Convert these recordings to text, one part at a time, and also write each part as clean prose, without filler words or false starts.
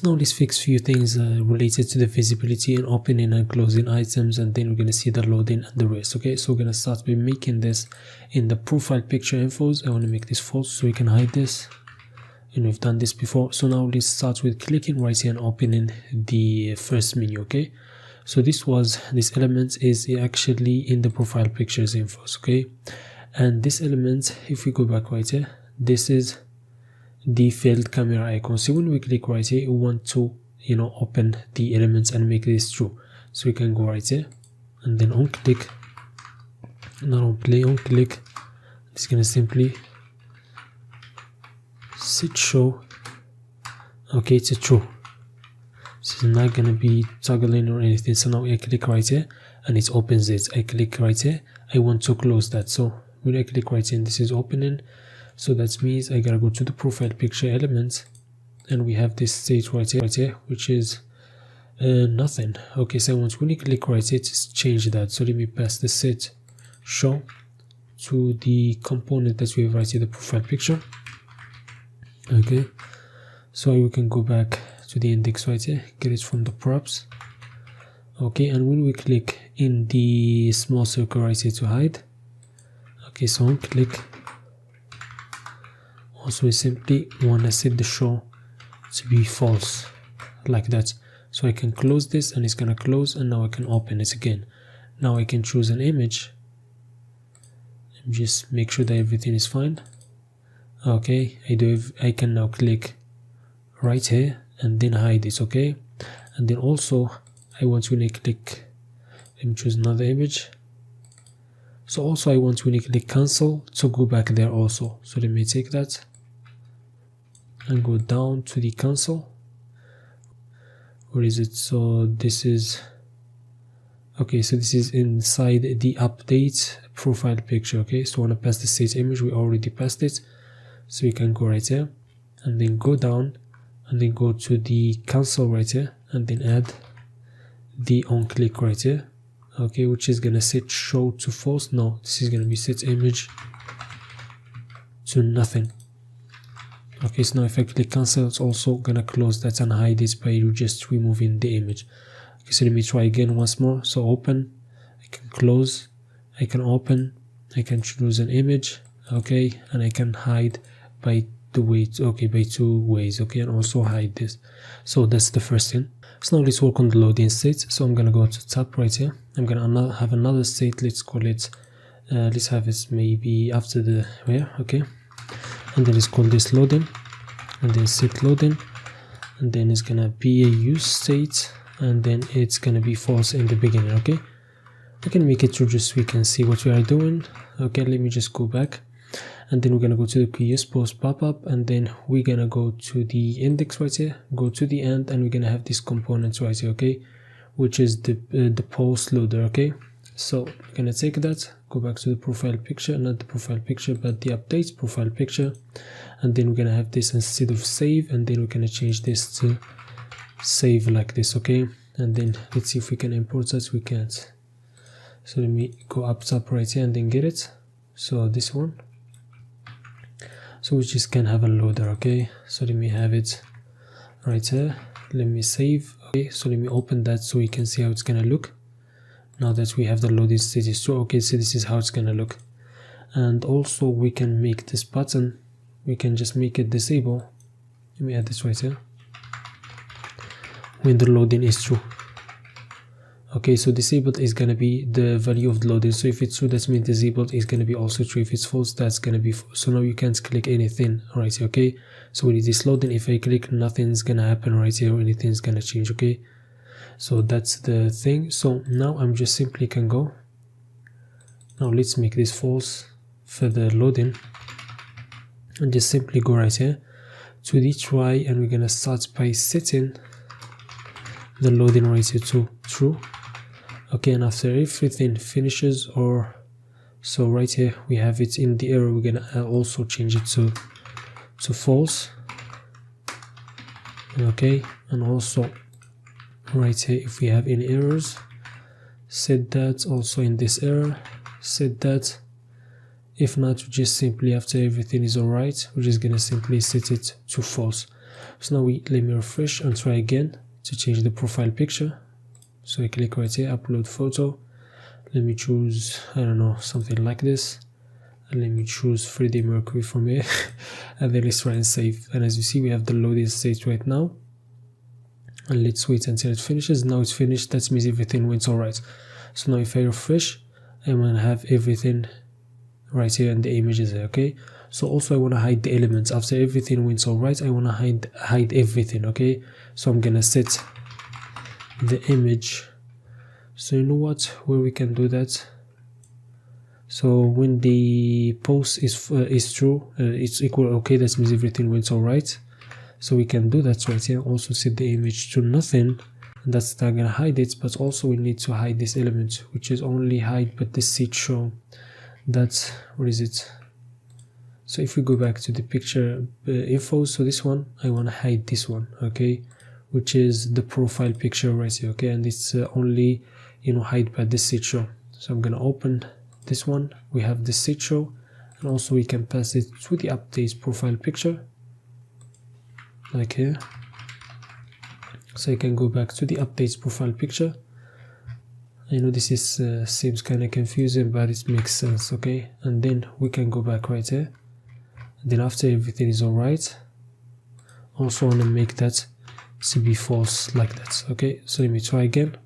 Now let's fix few things related to the visibility and opening and closing items, and then we're going to see the loading and the rest. Okay, so we're going to start by making this in the profile picture infos. I want to make this false so we can hide this, and we've done this before. So now let's start with clicking right here and opening the first menu. Okay, so this element is actually in the profile pictures infos. Okay, and this element, if we go back right here, this is the failed camera icon. So when we click right here, we want to open the elements and make this true. So we can go right here and then on click, not on play, on click. It's gonna simply set show. Okay, it's a true. So it's not gonna be toggling or anything. So now I click right here and it opens it. I click right here, I want to close that. So when I click right here and this is opening, so that means I gotta go to the profile picture element, and we have this state right here, which is nothing. Okay, so I want to really click right here to change that. So let me pass the set show to the component that we have right here, the profile picture. Okay, so we can go back to the index right here, get it from the props. Okay, and when we click in the small circle right here to hide, okay, so on click. Also, we simply want to set the show to be false, like that. So I can close this and it's gonna close, and now I can open it again. Now I can choose an image and just make sure that everything is fine. Okay, I can now click right here and then hide it. Okay, and then also I want to click, let me choose another image. So also I want to click cancel to go back there also. So let me take that and go down to the cancel. Where is it? So this is, okay, so this is inside the update profile picture. Okay, so I want to pass the state image, we already passed it. So we can go right here and then go down and then go to the cancel right here and then add the on click right here. Okay, which is gonna set show to false. No, this is gonna be set image to nothing. Okay, so now if I click cancel, it's also gonna close that and hide it by just removing the image. Okay, so let me try again once more. So open, I can close, I can open, I can choose an image, okay, and I can hide by the weight, okay, by two ways, okay, and also hide this. So that's the first thing. So now let's work on the loading state. So I'm gonna go to tab right here. I'm gonna have another state. Let's call it, let's have it maybe after the where, okay, and then let's call this loading, and then set loading, and then it's gonna be a use state, and then it's gonna be false in the beginning. Okay, I can make it true just so we can see what we are doing. Okay, let me just go back, and then we're gonna go to the use post pop-up, and then we're gonna go to the index right here, go to the end, and we're gonna have this component right here, okay, which is the post loader. Okay, so we're gonna take that, go back to the profile picture, not the profile picture but the update profile picture, and then we're gonna have this instead of save, and then we're gonna change this to save like this. Okay, and then let's see if we can import that. We can't, so let me go up top right here and then get it. So this one, so we just can have a loader. Okay, so let me have it right here, let me save. Okay, so let me open that so we can see how it's gonna look now that we have the loading status. So okay, so this is how it's gonna look. And also we can make this button, we can just make it disable. Let me add this right here, when the loading is true. Okay, so disabled is gonna be the value of the loading. So if it's true, that means disabled is gonna be also true. If it's false, that's gonna be false. So now you can't click anything right here. Okay, so when it is loading, if I click, nothing's gonna happen right here, or anything's gonna change. Okay, so that's the thing. So now I'm just simply can go, now let's make this false for the loading, and just simply go right here to the try, and we're gonna start by setting the loading right here to true. Okay, and after everything finishes, or so right here we have it in the error, we're gonna also change it to false. Okay, and also right here if we have any errors, set that also in this error, set that. If not, just simply after everything is alright, we're just gonna simply set it to false. So now let me refresh and try again to change the profile picture. So I click right here, upload photo. Let me choose, I don't know, something like this. And let me choose Freddie Mercury from here. And then let's try and save. And as you see, we have the loading state right now. And let's wait until it finishes. Now it's finished. That means everything went alright. So now if I refresh, I'm gonna have everything right here and the images there. Okay. So also I want to hide the elements. After everything went alright, I want to hide everything. Okay. So I'm gonna set the image. So you know what, where we can do that. So when the post is true, it's equal. Okay, that means everything went alright. So we can do that right here. Also set the image to nothing, and that's not gonna hide it. But also we need to hide this element, which is only hide but the seed show. That's, what is it? So if we go back to the picture info, so this one I want to hide this one. Okay, which is the profile picture right here. Okay, and it's only, you know, hide by the seed show. So I'm gonna open this one. We have the seed show, and also we can pass it to the update profile picture like here. So I can go back to the updates profile picture. I know this is seems kind of confusing, but it makes sense. Okay, and then we can go back right here. And then after everything is alright, also want to make that to be false like that. Okay, so let me try again.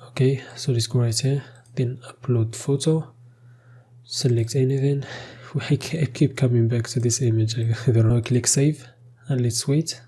Okay, so let's go right here, then upload photo, select anything. I keep coming back to this image. I don't know. Click save, and let's wait.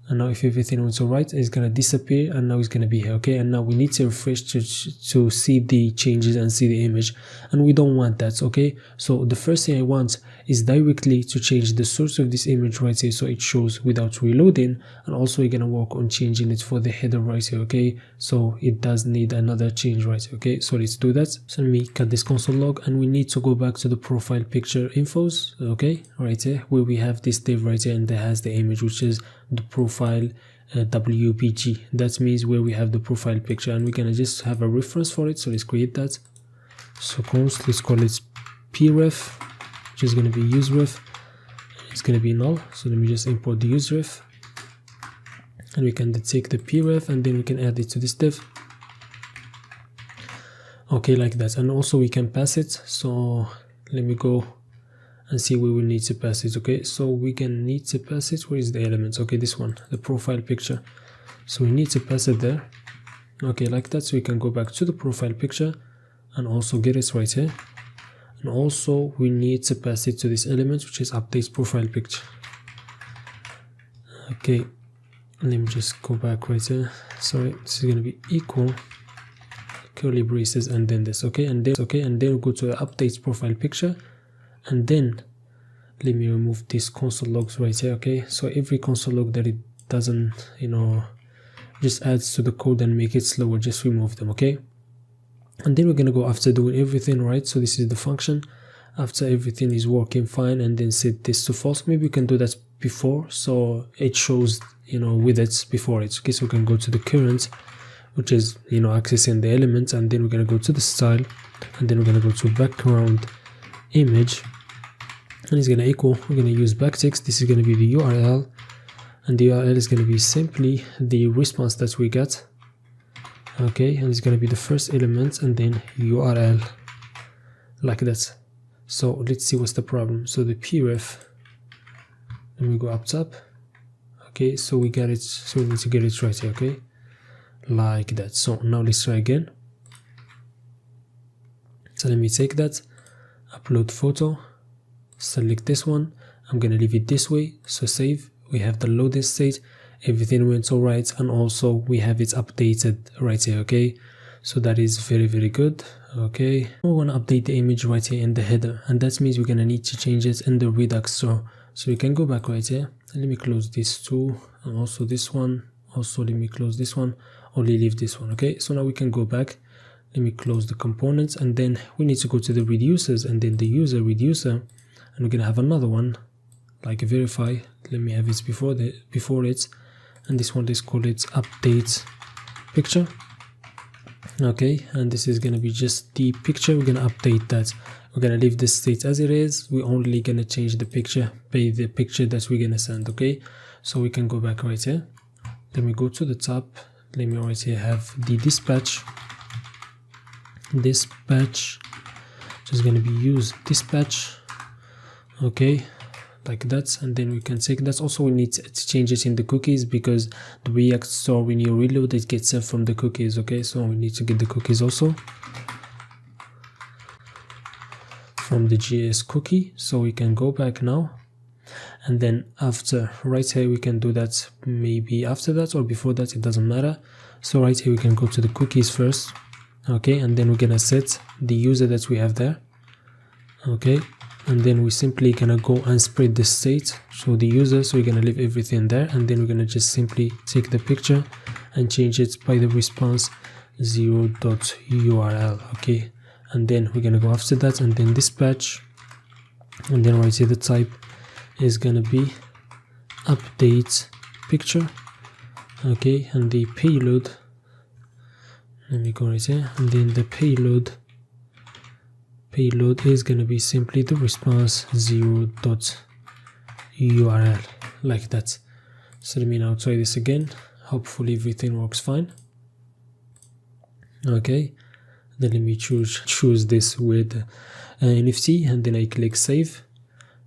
And now if everything was alright, it's gonna disappear, and now it's gonna be here. Okay, and now we need to refresh to see the changes and see the image, and we don't want that. Okay, so the first thing I want is directly to change the source of this image right here, so it shows without reloading. And also we're gonna work on changing it for the header right here. Okay, so it does need another change right here. Okay, so let's do that. So let me cut this console log, and we need to go back to the profile picture infos. Okay, right here where we have this div right here, and that has the image, which is the profile WPG. That means where we have the profile picture, and we're gonna just have a reference for it. So let's create that. So const, let's call it pref, which is gonna be useref. It's gonna be null. So let me just import the useref, and we can take the pref, and then we can add it to this div. Okay, like that. And also we can pass it. So let me go and see where we need to pass it. Okay, so we can need to pass it. Where is the elements? Okay, this one, the profile picture. So we need to pass it there. Okay, like that. So we can go back to the profile picture and also get it right here. And also we need to pass it to this element, which is update profile picture. Okay, let me just go back right here. Sorry, this is going to be equal curly braces and then this. Okay, and then we'll go to the update profile picture. And then let me remove these console logs right here. Okay, so every console log that it doesn't, you know, just adds to the code and make it slower, just remove them. Okay, and then we're gonna go after doing everything right. So this is the function after everything is working fine, and then set this to false. Maybe we can do that before, so it shows, you know, with it before it. Okay, so we can go to the current, which is, you know, accessing the elements, and then we're gonna go to the style, and then we're gonna go to background image, and it's gonna equal, we're gonna use backtext. This is gonna be the URL, and the URL is gonna be simply the response that we got. Okay, and it's gonna be the first element and then URL like that. So let's see what's the problem. So the pref, let me go up top. Okay, so we got it, so we need to get it right here. Okay, like that. So now let's try again. So let me take that, upload photo, select this one. I'm gonna leave it this way. So save. We have the loading state, everything went all right, and also we have it updated right here. Okay, so that is very good. Okay, we want to update the image right here in the header, and that means we're gonna need to change it in the Redux store. So we can go back right here, and let me close these two, and also this one. Also let me close this one, only leave this one. Okay, so now we can go back. Let me close the components, and then we need to go to the reducers, and then the user reducer, and we're gonna have another one like verify. Let me have it before it, and this one, let's call it update picture. Okay, and this is gonna be just the picture. We're gonna update that. We're gonna leave the state as it is. We're only gonna change the picture by the picture that we're gonna send. Okay, so we can go back right here. Let me go to the top. Let me right here have the dispatch. Just gonna be use dispatch. Okay, like that, and then we can take that. Also, we need to change it in the cookies because the React store, when you reload, it gets sent from the cookies. Okay, so we need to get the cookies also from the JS cookie. So we can go back now, and then after right here we can do that, maybe after that or before that, it doesn't matter. So right here we can go to the cookies first. Okay, and then we're gonna set the user that we have there. Okay, and then we simply gonna go and spread the state, so the user, so we're gonna leave everything there, and then we're gonna just simply take the picture and change it by the response 0.url. Okay, and then we're gonna go after that, and then dispatch, and then right here the type is gonna be update picture. Okay, and the payload, let me go right here, and then the payload is going to be simply the response 0.url, like that. So let me now try this again. Hopefully everything works fine. Okay, then let me choose this with NFT, and then I click save.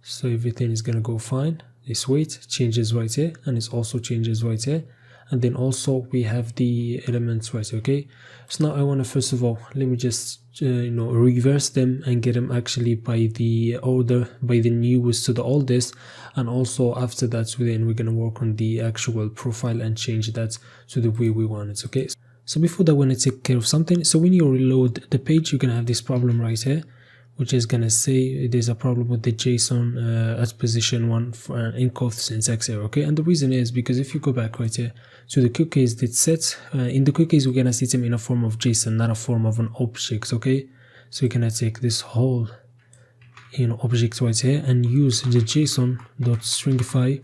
So everything is going to go fine. This weight changes right here, and it also changes right here. And then also we have the elements right. Okay, so now I want to, first of all, let me just reverse them and get them actually by the order, by the newest to the oldest. And also after that, then we're gonna work on the actual profile and change that to the way we want it. Okay, so before that, when I take care of something, so when you reload the page, you're gonna have this problem right here, which is gonna say there's a problem with the JSON at position 1 for encode syntax error. Okay, and the reason is because if you go back right here to the cookies that set in the cookies, we're gonna see them in a form of JSON, not a form of an object. Okay, so we're gonna take this whole object right here and use the JSON.stringify.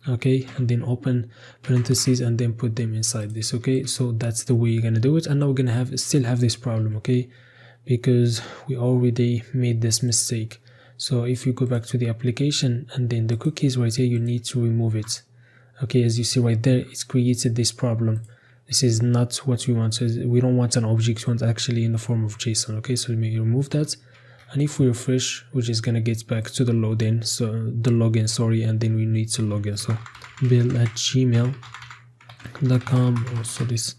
Okay, and then open parentheses and then put them inside this. Okay, so that's the way you're gonna do it. And now we're gonna still have this problem. Okay, because we already made this mistake. So if you go back to the application and then the cookies right here, you need to remove it. Okay, as you see right there, it's created this problem. This is not what we want. So we don't want an object, we want actually in the form of JSON. Okay, so let me remove that, and if we refresh, we're just gonna get back to the login, sorry, and then we need to log in. So bill@gmail.com, also this,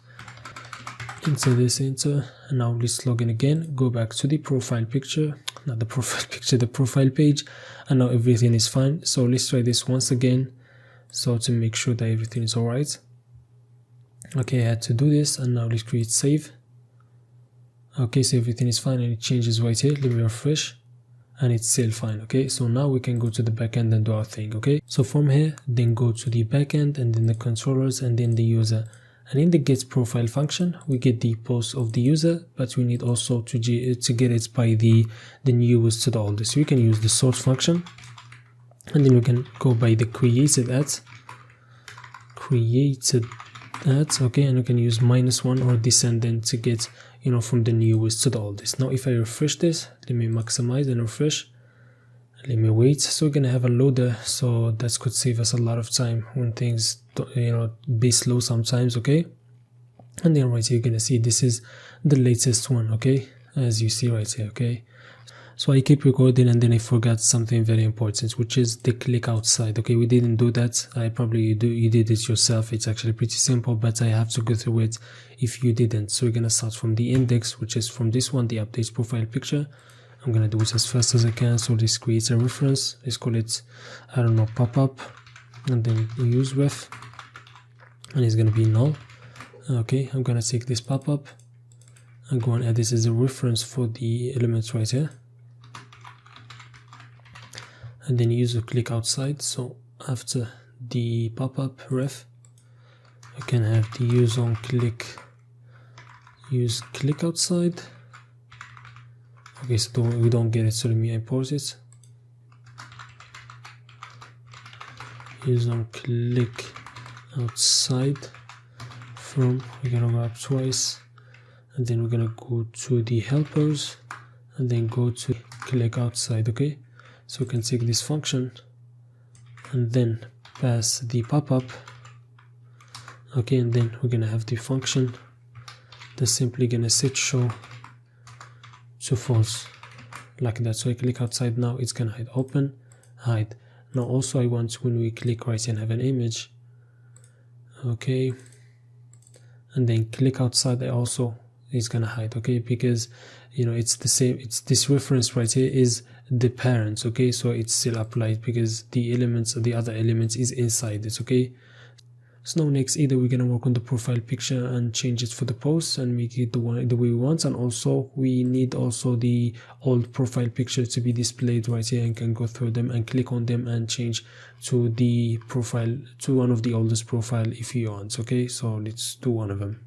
enter, and now let's log in again. Go back to the profile picture, not the profile picture, the profile page, and now everything is fine. So let's try this once again, so to make sure that everything is all right. Okay, I had to do this, and now let's create save. Okay, so everything is fine and it changes right here. Let me refresh, and it's still fine. Okay, so now we can go to the backend and do our thing. Okay, so from here, then go to the backend and then the controllers and then the user. And in the get profile function, we get the post of the user, but we need also to get it by the newest to the oldest. So we can use the sort function, and then we can go by the created at. Okay, and we can use -1 or descendant to get from the newest to the oldest. Now if I refresh this, let me maximize and refresh. Let me wait. So we're gonna have a loader, so that could save us a lot of time when things be slow sometimes. Okay, and then right here you're gonna see this is the latest one. Okay, as you see right here. Okay, so I keep recording and then I forgot something very important, which is the click outside. Okay, we didn't do that. You did it yourself. It's actually pretty simple, but I have to go through it if you didn't. So we're gonna start from the index, which is from this one, the update profile picture. I'm gonna do it as fast as I can. So this creates a reference. Let's call it, I don't know, pop-up, and then use ref, and it's gonna be null. Okay, I'm gonna take this pop-up and go and add this as a reference for the elements right here, and then use a click outside. So after the pop-up ref, I can have the use click outside. Okay, so we don't get it, so let me import it. Use on click outside from, we're gonna go up twice, and then we're gonna go to the helpers and then go to click outside. Okay, so we can take this function and then pass the pop-up. Okay, and then we're gonna have the function that's simply gonna set show to false like that. So I click outside, now it's gonna hide, open, hide. Now also I want, when we click right here and have an image, okay, and then click outside, I also is gonna hide. Okay, because you know it's the same, it's this reference right here is the parents. Okay, so it's still applied because the elements, the other elements is inside this. Okay, so now next, either we're gonna work on the profile picture and change it for the post and make it the way we want, and also we need also the old profile picture to be displayed right here, and can go through them and click on them and change to the profile, to one of the oldest profile if you want. Okay, so let's do one of them.